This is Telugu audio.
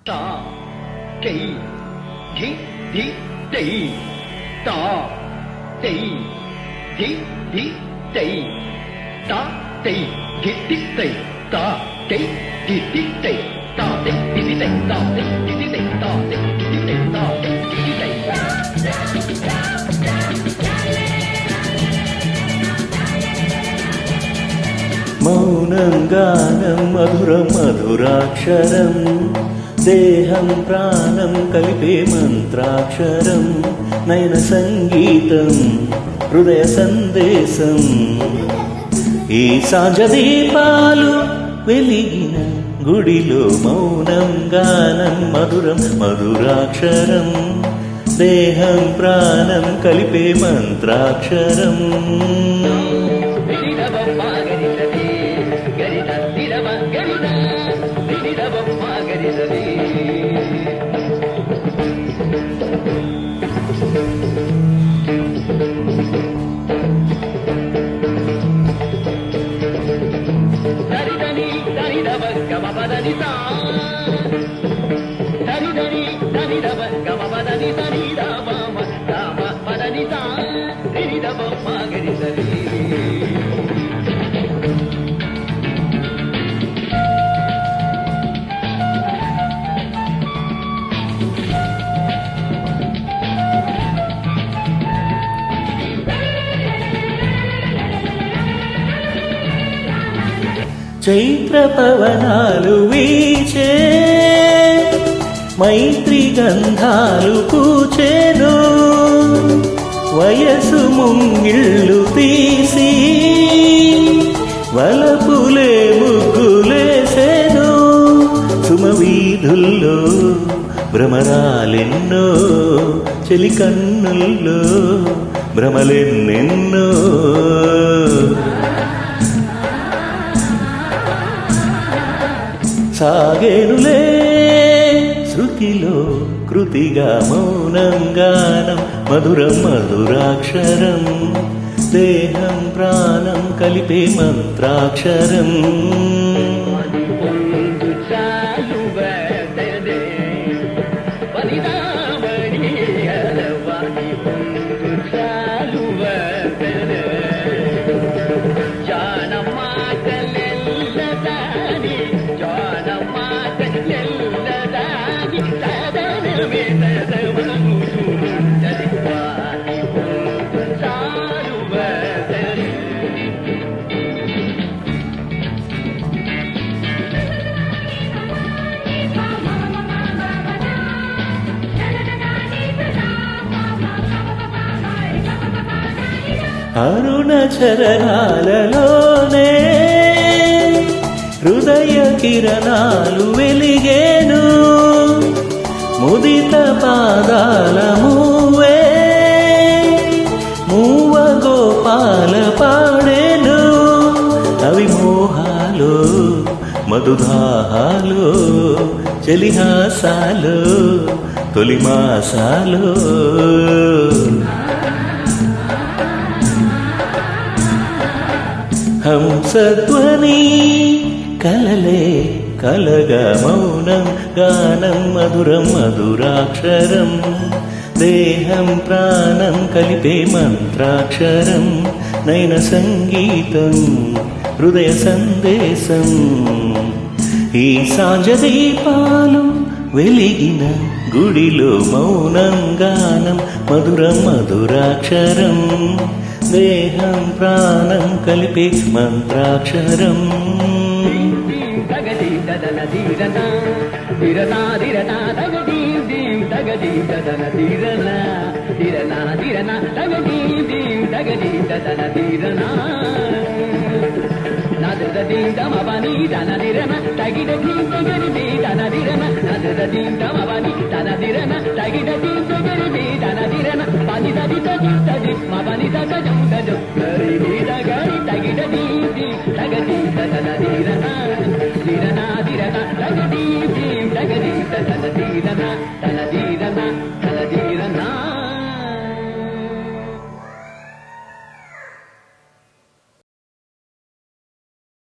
ता कै धि धि तै ता तै धि धि तै ता तै धि धि तै ता तै धि धि तै ता तै धि धि तै ता तै धि धि तै ता तै धि धि तै ता तै धि धि तै మౌనం గానం మధురం మధురాక్షరం దేహం ప్రాణం కలిపే మంత్రాక్షరం నయన సంగీతం హృదయ సందేశం ఈ సాంజ దీపాలు వెలిగిన గుడిలో మౌనం గానం మధురం మధురాక్షరం దేహం ప్రాణం కలిపే మంత్రాక్షరం చైత్ర పవనాలు వీచే మైత్రి గంధాలు పూచేను వయసు ముంగిళ్ళు తీసి వలపులే ముగ్గులేసేను సుమవీధుల్లో భ్రమరాలెన్నో చెలి కన్నుల్లో భ్రమలెన్నెన్నో సాగేనులే శృతిలో కృతిగా మౌనం గానం మధురం మధురాక్షరం దేహం ప్రాణం కలిపే మంత్రాక్షరం అరుణ చరణాలలోనే హృదయ కిరణాలు వెలిగేను ముదిత పాదాల మూవే మూవ గోపాల పాడేను అవి మోహాలు మధుదాహాలు చలిహాసాలు తొలిమాసాలు హంసధ్వని కలలే కలగా మౌనం గానం మధురం మధురాక్షరం దేహం ప్రాణం కలిపే మంత్రాక్షరం నయన సంగీతం హృదయ సందేశం ఈ సాంజ దీపాలు వెలిగిన గుడిలో మౌనం గానం మధురం మధురాక్షరం దేహం ప్రాణం కలిపే మంత్రాక్షరం మబని